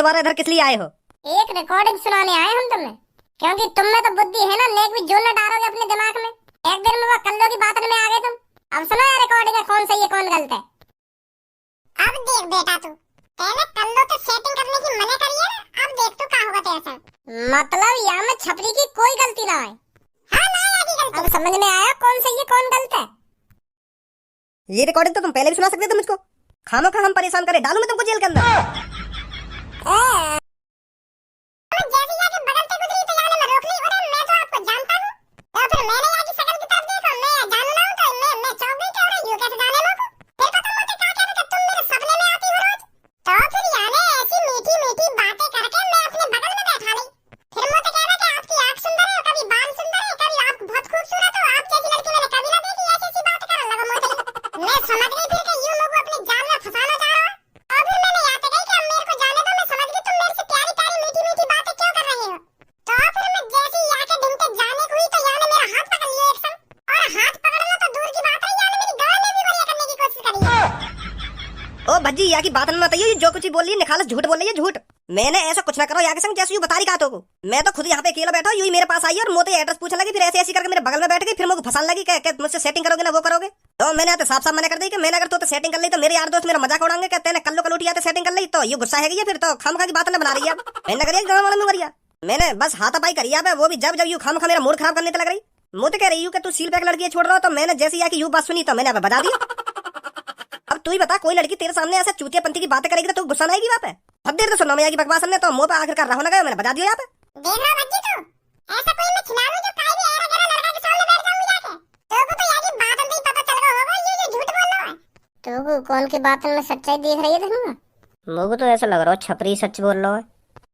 दोबारा इधर किस लिए आए हो? एक रिकॉर्डिंग सुनाने आए हम तुम्हें, क्योंकि तुम में तो बुद्धि है ना, नेक भी जोड़ न डालोगे अपने दिमाग में। एक दिन में वो कल्लो की बात में आ गए तुम। अब सुनो यार रिकॉर्डिंग है, कौन सही है कौन गलत है। अब देख बेटा, तू पहले कल्लो तो सेटिंग करने की मना करिए ना, अब देख तू का होगा तेरे साथ। मतलब यहाँ में छपरी की कोई गलती ना है। हाँ ना आगे गलती। अब समझ में आया कौन सही है कौन गलत है। ये रिकॉर्डिंग तो तुम पहले भी सुना सकते थे मुझको। खामोखा हम परेशान करे, डालू मैं तुमको जेल के अंदर। जैसे ही आके बगल से गुजरी तो जाने में रोक ली। अरे मैं तो आपको जानता हूँ। तो फिर मैंने आगे शक्ल की तरफ देखा, मैं जानू ना हूँ तो मैं चौंक गई कि अरे यूं कैसे जाने लोग। फिर पता मुझे क्या कह रहे थे, तुम मेरे सपने में आती हो रोज। तो फिर याने ऐसी मीठी मीठी बातें करके मैं अपने बगल में बैठा ली। फिर मुझे कह रहा कि आपकी आँख सुंदर है, कभी बाल सुंदर है, कभी आप बहुत खूबसूरत हो, आप जैसी लड़की मैंने कभी ना देखी। ऐसी ऐसी बातें करने लगा मुझे। मैं समझ गई फिर कि यूं लोग अपने जाल में फंसाना चाह रहा है। और फिर मैंने यहाँ तक कही कि अब मेरे को जाने दो, मैं समझ गई तुम मेरे से प्यारी प्यारी मीठी मीठी बातें क्यों कर रहे हो। तो फिर मैं जैसे ही आके ढूंढते जाने को हुई तो याने मेरा हाथ पकड़ लिया एक संग। और हाथ पकड़ना तो दूर की बात है, याने मेरी गाल में भी बढ़िया करने की कोशिश करी। ओ भज्जी, यहाँ की बात न बताइए, ये जो कुछ भी बोल रही है निखालस झूठ बोल रही है, झूठ। मैंने ऐसा कुछ ना करो यहाँ के संग जैसे यूं बता रही कहा को। मैं तो खुद यहाँ पे अकेला बैठा हूँ, यूं ही मेरे पास आई और मोते एड्रेस पूछने लगी, फिर ऐसे ऐसी करके मेरे बगल में बैठ गई, फिर मुझे फंसाने लगी कि मुझसे सेटिंग करोगे ना वो करोगे। तो मैंने आते साफ साफ मना कर दी कि मैंने अगर तो सेटिंग कर ली तो मेरे यार दोस्त मेरा मजाक उड़ाएंगे, कहते हैं कल्लो कलोटी आते सेटिंग कर ली तो ये गुस्सा है फिर तो खामखा की बात न बना रही है। मैंने करिए गाँव वालों में करिया, मैंने बस हाथापाई करी है, वो भी जब जब यूं खामखा मेरा मूड खराब करने लग रही। मुझे कह रही हूँ कि तू सील पैक लड़की छोड़ रहा हो, तो मैंने जैसे ही आके यूं बात सुनी तो मैंने बता दिया। अब तू ही बता, कोई लड़की तेरे सामने ऐसे चूतिया पंथी की बातें करेगी तो तू गुस्सा नहीं आएगी वहाँ पे? अब देर तो सुनना मैं की बकवास ने तो मुंह पे आखिरकार रहा ना गया, मैंने बता दिया यहाँ पे। देख रहा बच्ची तू, ऐसा कोई मैं खिला लूं जो काई भी ऐरा गैरा लड़का के सामने बैठ जाऊं जाके। तो को तो यार बात अंदर ही पता चल गया होगा ये झूठ बोल रहा है। तो कौन की बात में सच्चाई दिख रही है तुमको? मुझे तो ऐसा लग रहा है छपरी सच बोल रहा है।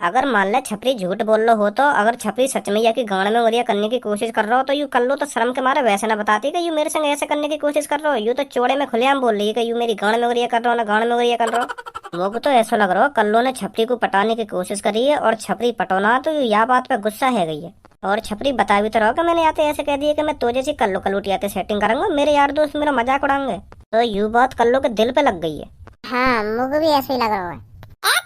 अगर मान ले छपरी झूठ बोल रहा हो तो अगर छपरी सच में या कि गाड़ में वरिया करने की कोशिश कर रहा हो तो यूं कर लो तो शर्म के मारे वैसे ना बताती कि यूं मेरे संग ऐसे करने की कोशिश कर रहा हो। यूं तो चौड़े में खुलेआम बोल रही है कि यूं मेरी गाड़ में वरिया कर रहा हो ना गाड़ में वरिया कर रहा हो। मुझे तो ऐसा लग रहा है कल्लो ने छपरी को पटाने की कोशिश करी है और छपरी पटोना तो यह बात पे गुस्सा है गई है। और छपरी बता भी तो रहो कि मैंने आते ऐसे कह दिया कि मैं तो जैसी कल्लो कलूटी आते सेटिंग करूंगा, मेरे यार दोस्त मेरा मजाक उड़ाएंगे। तो यू बात कल्लो के दिल पे लग गई है। हाँ मुझे भी ऐसे ही लग रहा है।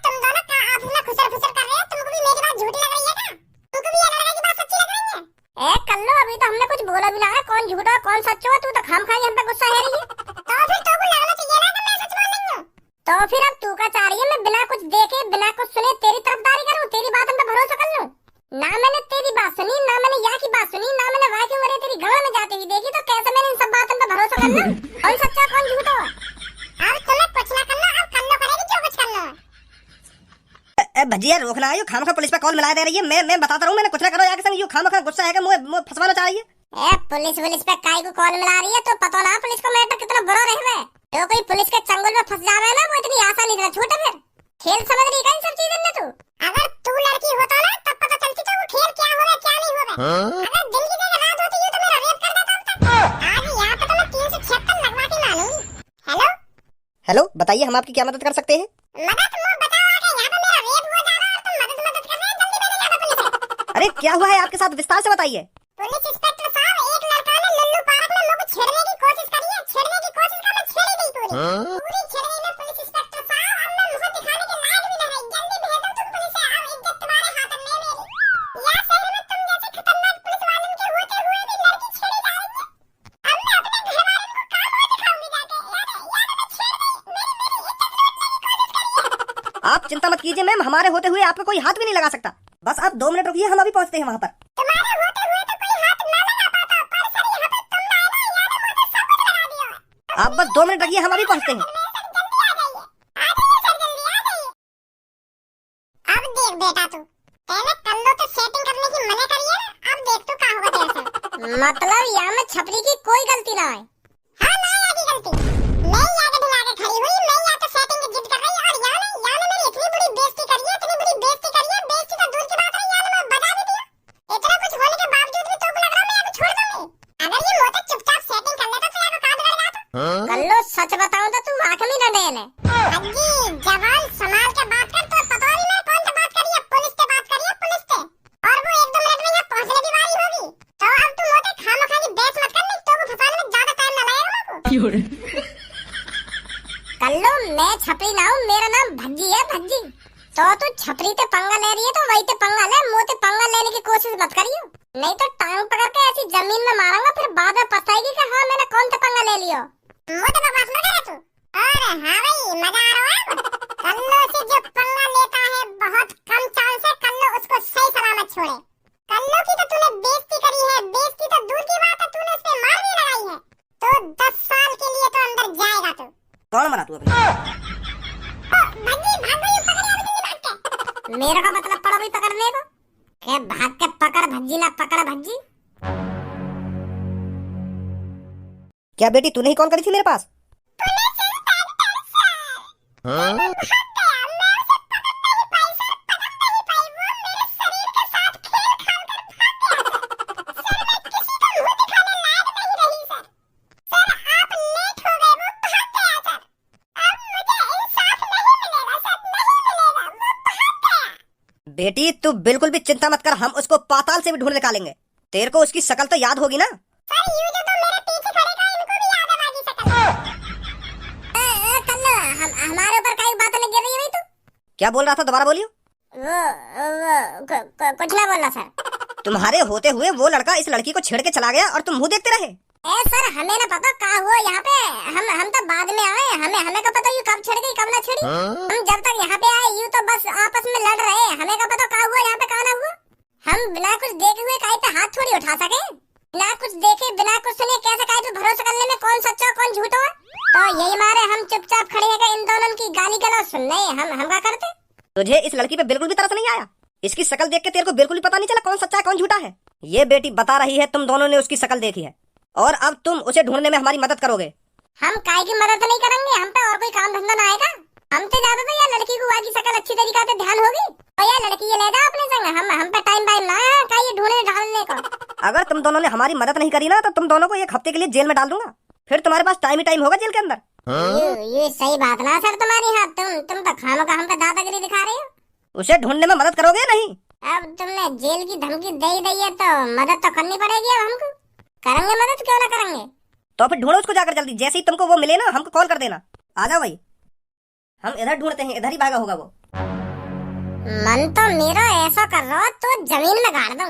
तुम दोनों का आपस में खुसर खुसर कर रहे हो, तुमको भी मेरी बात झूठी लग रही है क्या? तुमको भी ये लड़का की बात सच्ची लग रही है? कल्लो अभी तो हमने कुछ बोला भी ना है, कौन झूठा कौन सच हो, तू तो खामखाई हम पे गुस्सा है रही है। तो फिर तो को लगना चाहिए ना कि मैं सच बोल रही हूँ। तो फिर अब तू का चाह रही है मैं बिना कुछ देखे बिना कुछ सुने तेरी तरफदारी करूं, तेरी बात पे भरोसा कर लूं? ना मैंने तेरी बात सुनी, ना मैंने यहाँ की बात सुनी, ना मैंने वहाँ की तेरी गाड़ में जाती हुई देखी, तो कैसे मैंने इन सब बातों पे भरोसा कर लूं? कौन सच्चा कौन झूठा? अब तुम्हें कुछ ना करना, अब कल्लो करेगी जो कुछ करना है। भजिया रोकना है, खामखा पुलिस पे कॉल मिला दे रही है। मैं बताता रहूं मैंने कुछ ना करो यार के संग, यूं खामखा गुस्सा है कि मुझे फंसवाना चाह रही है। पुलिस पे काई को कॉल मिला रही है तो पता ना पुलिस को मैटर कितना बुरा रहे। जो कोई पुलिस के चंगुल में फंस जावे ना वो इतनी आसानी से छूटे। फिर खेल समझ रही है इन सब चीजों ने तू? अगर तू लड़की होता ना तब पता चलती तो वो खेल क्या हो रहा क्या नहीं हो रहा। अगर दिन की जगह रात होती तो मेरा रेप कर देता अब तक। आज यहाँ पे तो मैं 376 लगवा के मानूंगी। हेलो हेलो, बताइए हम आपकी क्या मदद कर सकते हैं? मदद वो बताओ, आगे यहाँ पे मेरा रेप हो जा रहा है और तुम मदद कर रहे हैं, जल्दी भेजो यहाँ पे पुलिस है। अरे क्या हुआ है आपके साथ, विस्तार से बताइए। पुलिस इंस्पेक्टर साहब, एक लड़का ने लल्लू पार्क में मुझे छेड़ने की कोशिश करी है। छेड़ने की कोशिश का मैं छेड़ी गई पूरी छेड़ी में। पुलिस इंस्पेक्टर साहब अब मैं मुंह दिखाने के लायक भी नहीं, जल्दी भेजो तुम पुलिस से, अब इज्जत तुम्हारे हाथ में मेरी। या शहर में तुम जैसे खतरनाक पुलिस वालों के होते हुए भी लड़की छेड़ी जा रही है। अब मैं अपने घर वालों को काम और दिखाऊंगी जाके। यार मैं छेड़ दी, मेरी इज्जत लूटने की कोशिश करी है। आप चिंता मत कीजिए मैम, हमारे होते हुए आपको कोई हाथ भी नहीं लगा सकता। बस आप 2 मिनट रुकिए, हम अभी पहुंचते हैं वहाँ पर। तुम्हारे होते हुए तो कोई हाथ ना लगा पाता, पर सर यहाँ पे तुम आए ना, यार मुझे सब कुछ लगा दिया। आप बस 2 मिनट रखिए, हम अभी पहुंचते हैं। अब देख बेटा, तू पहले कल्लो तो सेटिंग करने की मना करिए ना, अब देख तू का होगा तेरे साथ। मतलब यहाँ में छपरी की कोई गलती ना है। हाँ ना आगे गलती, मैं ही आगे ढिला के खड़ी हुई, मैं यहाँ तो सेटिंग की जिद कर रही और यहाँ ने मेरी इतनी बड़ी बेइज्जती करी है, इतनी बड़ी बेइज्जती करी है, बेइज्जती तो दूर की बात है, यहाँ ने बजा भी दिया। इतना कुछ होने के बावजूद भी तो लग रहा मैं अभी छोड़ दूंगी। अगर ये मोटे चुपचाप सेटिंग कर लेता तो यार काम कर जाता। कल्लो सच बताऊं तो तू आंख में न डेल है। अजी जवान संभाल के बात कर, तो पता नहीं मैं कौन से बात करी है, पुलिस से बात करी है, पुलिस से। और वो 1-2 मिनट में यहाँ पहुंचने की बारी होगी। तो अब तू मोटे खामखा की बहस मत कर, नहीं तो वो फंसाने में ज्यादा टाइम तो तू छपरी ते पंगा ले रही है तो वही ते पंगा ले, मुंह ते पंगा लेने की कोशिश मत करियो, नहीं तो टांग पकड़ के ऐसी जमीन में मारूंगा, फिर बाद में पछताएगी कि हाँ मैंने कौन सा पंगा ले लियो। मुंह ते बकवास मत करे तू। और हाँ भाई मजा आ रहा है। कल्लो से जो पंगा लेता है बहुत कम चांस है कल्लो उसको सही सलामत छोड़े। कल्लो की तो तूने बेइज्जती करी है, बेइज्जती तो दूर की बात है, तूने उस पे मार भी लगाई है, तो 10 साल के लिए तो अंदर जाएगा तू। कौन मरा तू अपने? भज्जी भाग गई, पकड़िया भज्जी भाग के। मेरे का मतलब पड़ा भी पकड़ने को, क्या भाग के पकड़ भज्जी ना पकड़ भज्जी। क्या बेटी तूने ही कॉल करी थी मेरे पास? बेटी तू बिल्कुल भी चिंता मत कर, हम उसको पाताल से भी ढूंढ निकालेंगे। तेरे को उसकी शकल तो याद होगी ना? सर ये जो तो मेरे पीछे खड़े था इनको भी याद है बाकी शकल। कल्लो हमारे ऊपर काई बात लग रही है भाई तू? क्या बोल रहा था, दोबारा बोलियो। कुछ ना बोलना सर। तुम्हारे होते हुए वो लड़का इस लड़की को छेड़ के चला गया और तुम मुंह देखते रहे। सर हमें ना पता क्या हुआ यहाँ पे, हम तो बाद में आए, हमें का पता यू कब छेड़ गई कब ना छेड़ी। हम जब तक यहाँ पे आए यू तो बस आपस में लड़ रहे, हमें का पता क्या हुआ यहाँ पे क्या ना हुआ। हम बिना कुछ देखे हुए काई पे हाथ थोड़ी उठा सके, बिना कुछ देखे बिना कुछ सुने कैसे काई पे भरोसा करने में कौन सच्चा कौन झूठा है। तो यही मारे हम चुपचाप खड़े हैं इन दोनों की गाली गलौज सुन रहे, हम क्या करते। तुझे इस लड़की पे बिल्कुल भी तरस नहीं आया? इसकी शकल देख के तेरे को बिल्कुल भी पता नहीं चला कौन सच्चा है कौन झूठा है? ये बेटी बता रही है तुम दोनों ने उसकी शकल देखी है और अब तुम उसे ढूंढने में हमारी मदद करोगे। हम काय की मदद नहीं करेंगे, हम पे और कोई काम धंधा ना आएगा। हमसे ज्यादा तो यार लड़की को आगे शकल अच्छी तरीके से ध्यान होगी और यार लड़की ये ले जा अपने संग, हम पे टाइम ना है का ये ढूंढने ढालने को। अगर तुम दोनों ने हमारी मदद नहीं करी ना तो तुम दोनों को 1 हफ्ते के लिए जेल में डाल दूंगा, फिर तुम्हारे पास टाइम ही टाइम होगा जेल के अंदर। ये सही बात ना सर तुम्हारी, हाथ तुम तो खामों का हम पे दादागिरी दिखा रहे हो। उसे ढूंढने में मदद करोगे नहीं? अब तुमने जेल की धमकी दे ही दी है तो मदद तो करनी पड़ेगी। अब हमको करेंगे मदद, क्यों ना करेंगे। तो फिर ढूंढो उसको जाकर जल्दी, जैसे ही तुमको वो मिले ना हमको कॉल कर देना। आ जाओ भाई, हम इधर ढूंढते हैं, इधर ही भागा होगा वो। मन तो मेरा ऐसा कर रहा तो जमीन में गाड़ दूं।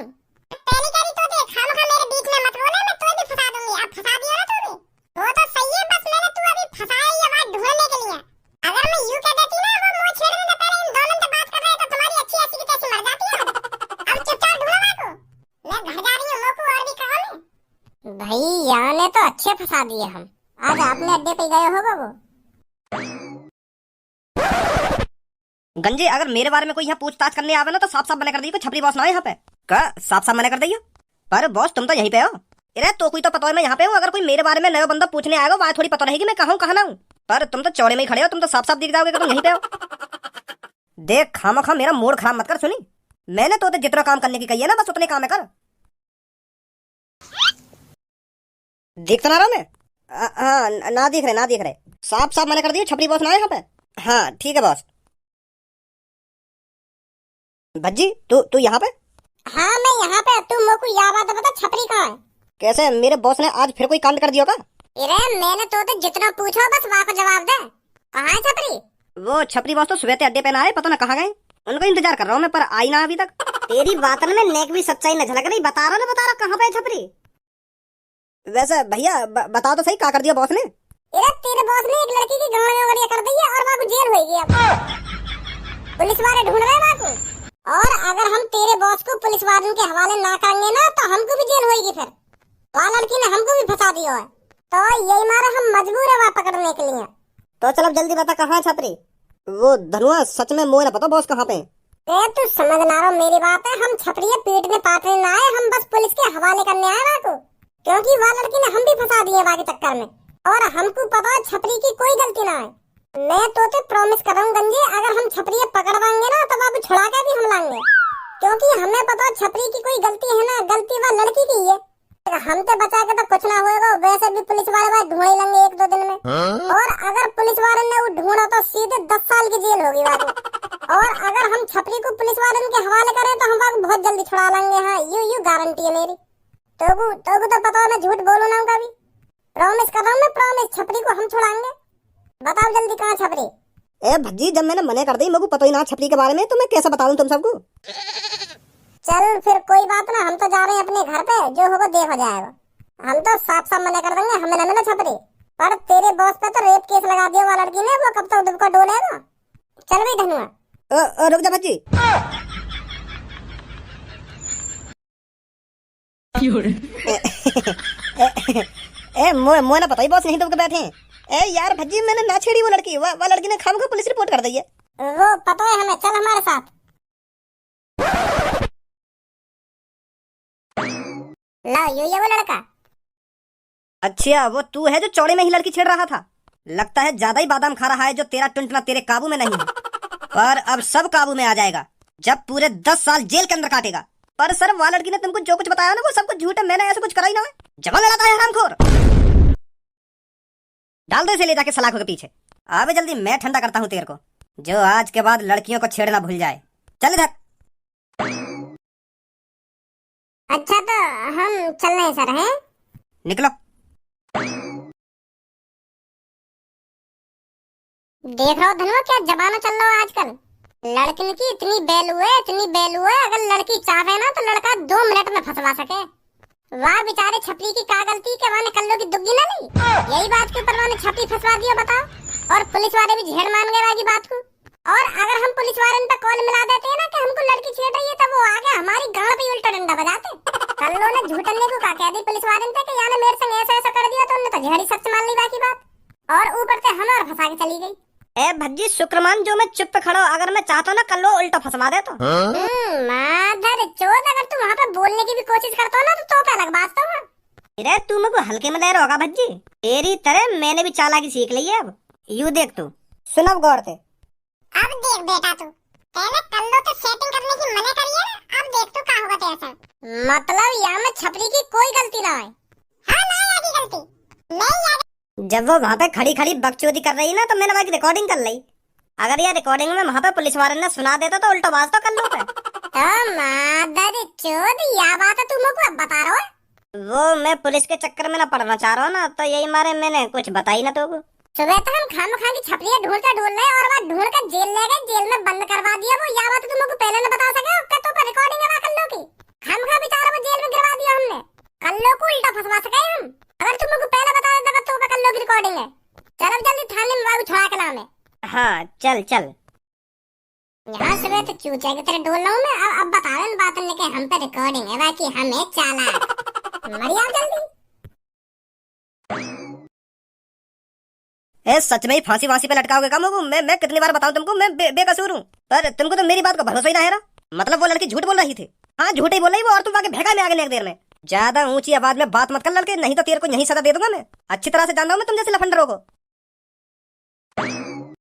पहली करी तो देख, खामखा मेरे बीच में मत बोले, मैं तुम्हें भी फंसा दूंगी। अब फंसा दिया ना तूने, वो तो सही है, बस मैंने तू अभी फंसाया ये बात ढूंढने के लिए। अगर मैं यूं कह देती ना वो मुंह छेड़ने से पहले इन दोनों से बात कर रहे तो तुम्हारी अच्छी ऐसी की तैसी मर जाती है। अब चुपचाप ढूंढो ना को, मैं घर जा रही हूं, मोकू और भी काम है। भाई यहाँ ने तो अच्छे फंसा दिए हम, आज आपने अड्डे पे गए होगा वो। गंजे अगर मेरे बारे में कोई यहाँ पूछताछ करने आवे ना तो साफ साफ मना कर दियो, छपरी बॉस ना है यहाँ पे। साफ साफ मना कर दियो। पर बॉस तुम तो यहीं पे हो। अरे तो कोई तो पता है मैं यहाँ पे हूँ, अगर कोई मेरे बारे में नया बंदा पूछने आएगा वहाँ थोड़ी पता रहेगी मैं कहाँ हूँ कहाँ ना हूँ। पर तुम तो चौड़े में ही खड़े हो, तुम तो साफ साफ दिख जाओगे कि तुम यहीं पे हो। देख खामखा मेरा मूड खराब मत कर, सुनी मैंने तो जितना काम करने की कही है ना बस उतने काम है कर। देख तो ना रहा मैं? हाँ ना दिख रहे साफ साफ मना कर दिया, छपरी बॉस ना है यहाँ पे। हाँ ठीक है बॉस। भज्जी तू यहाँ पे? हाँ मैं यहाँ पे, तू मोकू या बात बता छपरी कहाँ है? कैसे मेरे बॉस ने आज फिर कोई कांड कर दिया का? अरे मैंने तो जितना पूछा बस वहाँ को जवाब दे, कहाँ है छपरी? वो छपरी बॉस तो सुबह से अड्डे पे ना आए, पता ना कहाँ गए, उनको इंतजार कर रहा हूँ मैं पर आई ना अभी तक। तेरी बात में नेक भी सच्चाई न झलक रही, बता रहा कहाँ पे छपरी। वैसे भैया बता तो सही क्या कर दिया बॉस ने? अरे तेरे बॉस ने एक लड़की की गाड़ी में गड़िया कर दी है और वहाँ को जेल होगी। अब पुलिस वाले ढूंढ रहे हैं वहाँ को, और अगर हम तेरे बॉस को पुलिस वालों के हवाले ना करेंगे ना तो हमको भी जेल होगी। फिर वहाँ लड़की ने हमको भी फंसा दिया है, तो यही मारा हम मजबूर है वहाँ पकड़ने के लिए। तो चल अब जल्दी बता कहाँ है छपरी। वो धनुआ सच में मोह न पता बॉस कहाँ पे। तू समझ ना रहा मेरी बात है, हम छपरी पीठ में पाटने ना आए, हम बस पुलिस के हवाले करने आए वहाँ को, क्योंकि वहाँ लड़की ने हम भी फंसा दिए वहाँ के चक्कर में, और हमको पता है छपरी की कोई गलती ना है। मैं तो प्रॉमिस कर रहा हूँ गंजे, अगर हम छपरी पकड़वाएंगे ना तो वहाँ छुड़ा के भी हम लाएंगे, क्योंकि हमें पता है छपरी की कोई गलती है ना, गलती वह लड़की की है। हम तो बचा के तो कुछ ना होएगा, वैसे भी पुलिस वाले बात ढूंढ ही लेंगे 1-2 दिन में। और अगर पुलिस वाले ने वो ढूंढा तो सीधे 10 साल की जेल होगी बात। और अगर हम छपरी को पुलिस वाले के हवाले करें तो हम बात बहुत जल्दी छुड़ा लेंगे। हाँ यू गारंटी है मेरी। तो पता है मैं झूठ बोलू ना कभी, प्रॉमिस कर रहा हूँ मैं, प्रॉमिस छपरी को हम छुड़ाएंगे। बताओ जल्दी कहाँ छपरी? ए भज्जी, जब मैंने मने कर दी, मेरे को पता ही ना छपरी के बारे में, तो मैं कैसे बताऊं तुम सबको। चल फिर कोई बात ना, हम तो जा रहे हैं अपने घर पे, जो होगा देखा जाएगा। हम तो साफ साफ मना कर देंगे, हमें ना मिला छपरी। पर तेरे बॉस पे तो रेप केस लगा दिया वो लड़की ने, वो कब तक दुबका डोलेगा। चल भाई धनुआ। रुक जा भज्जी। मोए ना पता ही बॉस नहीं दबके बैठे हैं। ए यार भज्जी, मैंने ना छेड़ी वो लड़की, वो लड़की ने खामखा पुलिस रिपोर्ट कर दी है। वो पता है हमें, चल हमारे साथ। ला ये वो लड़का। अच्छा, वो तू है जो चौड़े में ही लड़की छेड़ रहा था। लगता है ज्यादा ही बादाम खा रहा है, जो तेरा टुनटुना तेरे काबू में नहीं है। पर अब सब काबू में आ जाएगा जब पूरे 10 साल जेल के अंदर काटेगा। पर सर, वो लड़की ने तुमको जो कुछ बताया ना, वो सब कुछ झूठ है। मैंने ऐसा कुछ करा ही ना है। जवान लड़ाता है हरामखोर। डाल दो इसे ले जाके सलाखों के पीछे। आवे जल्दी, मैं ठंडा करता हूँ तेरे को, जो आज के बाद लड़कियों को छेड़ना भूल जाए। चल इधर। अच्छा तो हम चल रहे हैं सर, हैं? निकलो। देख रहा हो धनुआ, क्या जमाना चल रहा है आजकल। लड़कियों की इतनी वैल्यू है, इतनी वैल्यू है, अगर लड़की चाहे ना तो लड़का 2 मिनट में फंसवा सके। वाह बेचारे छपरी की क्या गलती के वाने कल्लो की दुग्गी ना ली। यही बात के ऊपर वाने छपरी फंसवा दिया, बताओ। और पुलिस वाले भी झेड़ मान गए बाकी बात को। और अगर हम पुलिस वाले पे कॉल मिला देते हैं ना कि हमको लड़की छेड़ रही है, तब वो आगे हमारी गांड पे उल्टा डंडा बजाते। कल्लो ने झूठने को कहा, कह दी पुलिस वाले पे कि याने मेरे संग ऐसा ऐसा कर दिया, तो उन्होंने तो झेड़ी सच मान ली बाकी बात। और ऊपर से हमें और फंसा के चली गई। ए भज्जी, शुक्रमान जो मैं चुप खड़ा हूं, अगर मैं चाहता हूं ना कल वो उल्टा फंसवा दे तो। माधर चोद, अगर तू वहाँ पे बोलने की भी कोशिश करता हो ना तो पे अलग बात तो है। अरे तू मेरे को हल्के में ले रहा होगा भज्जी, तेरी तरह मैंने भी चालाकी सीख ली है अब। यू देख तू, सुनब गौर से। अब देख बेटा, तू पहले कल्लो तो सेटिंग करने की मना करी है ना, अब देख तू क्या होगा तेरे साथ। मतलब यहाँ में छपरी की कोई गलती ना है। हाँ ना आगे गलती नहीं आगे। जब वो वहाँ पे खड़ी खड़ी बकचोदी कर रही ना, तो मैंने वहाँ की रिकॉर्डिंग कर ली। अगर ये रिकॉर्डिंग में वहाँ पे पुलिस वाले ने सुना देता तो उल्टा बात तो कर लो पे। मादर चोद, या बात है तू मुझको अब बता रहा है। वो मैं पुलिस के चक्कर में ना पड़ना चाह रहा हूँ ना, तो यही मारे मैंने कुछ बताई ना तो। सुबह तो हम खाम की छपरियाँ ढूंढते ढूंढ रहे और वहाँ ढूंढ कर जेल ले गए, जेल में बंद करवा दिया। वो या बात तुम लोग पहले न बता सके, तो पर रिकॉर्डिंग है कल्लो की। खाम खा बेचारा वो जेल में गिरवा दिया हमने। कल्लो को उल्टा फंसवा सके हम। अगर तुम लोग पहले बता देते तो कल्लो की रिकॉर्डिंग है। चल अब जल्दी थाने में बाबू छुड़ा के नाम है। हाँ चल चल। यहाँ सुबह तो चूचे की तरह ढूंढ रहा हूँ मैं। अब बता रहे बात लेके हम पे रिकॉर्डिंग है, बाकी हमें चाला मरिया जल्दी। ए सच में ही फांसी वांसी पे लटकाओगे काम को? मैं कितनी बार बताऊं तुमको, मैं बेकसूर हूँ, पर तुमको तो मेरी बात का भरोसा ही ना है। मतलब वो लड़की झूठ बोल रही थी। हाँ झूठ ही बोल रही वो, और तुम आगे भेगा में आगे एक देर में। ज्यादा ऊंची आवाज में बात मत कर लड़के, नहीं तो तेरे को यही सजा दे दूंगा मैं। अच्छी तरह से जानता हूँ मैं तुम जैसे लफंडरों को।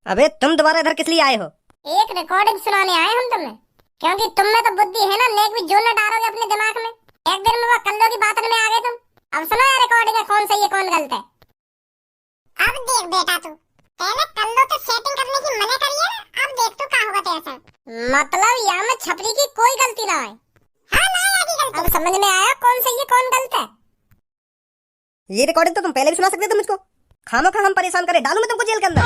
अबे तुम दोबारा इधर किस लिए आए हो? एक रिकॉर्डिंग सुनाने आए हम तुम्हें, क्योंकि तुम में तो बुद्धि है ना, नेक भी जो न डालोगे अपने दिमाग में। एक दिन में वो कल्लो की बात में आ गए तुम। अब सुनो यार रिकॉर्डिंग है, कौन सही है कौन गलत है। अब देख बेटा, तू पहले कल्लो तो सेटिंग करने की मना करी है ना, अब देख तू क्या होगा तेरे साथ। मतलब यहाँ में छपरी की कोई गलती ना है। हाँ ना आगे गलती। अब समझ में आया कौन सही है कौन गलत है। ये रिकॉर्डिंग तो तुम पहले भी सुना सकते थे मुझको। खामो खा हम परेशान करे, डालू मैं तुमको जेल के अंदर।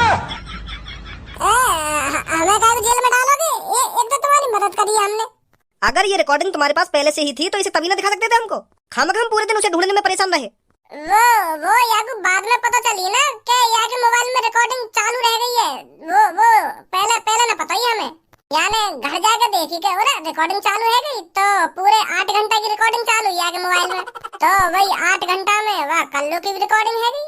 हमें क्या जेल में डालोगे? एक तो तुम्हारी मदद करी है हमने। अगर ये रिकॉर्डिंग तुम्हारे पास पहले से ही थी तो इसे तभी ना दिखा सकते थे हमको। खामो हम पूरे दिन उसे ढूंढने में परेशान रहे। वो याकू बाद में पता चली ना कि यहाँ के मोबाइल में रिकॉर्डिंग चालू रह गई है। वो पहले ना पता ही हमें। यानी घर जाके देखी के अरे रिकॉर्डिंग चालू है गई, तो पूरे 8 घंटा की रिकॉर्डिंग चालू यहाँ के मोबाइल में। तो वही 8 घंटा में वह कल्लू की रिकॉर्डिंग है गई।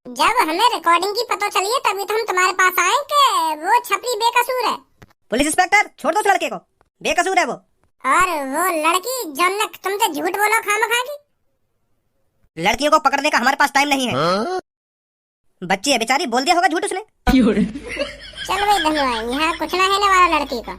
जब हमें रिकॉर्डिंग की पता चली है तभी तो हम तुम्हारे पास आए कि वो छपरी बेकसूर है। पुलिस इंस्पेक्टर छोड़ दो उस लड़के को, बेकसूर है वो। और वो लड़की जो तुमसे झूठ बोलो खामखा की। लड़कियों को पकड़ने का हमारे पास टाइम नहीं है। बच्ची है बेचारी, बोल दिया होगा झूठ उसने। चल भाई धन्यवाद, यहाँ कुछ ना है वाला लड़की का।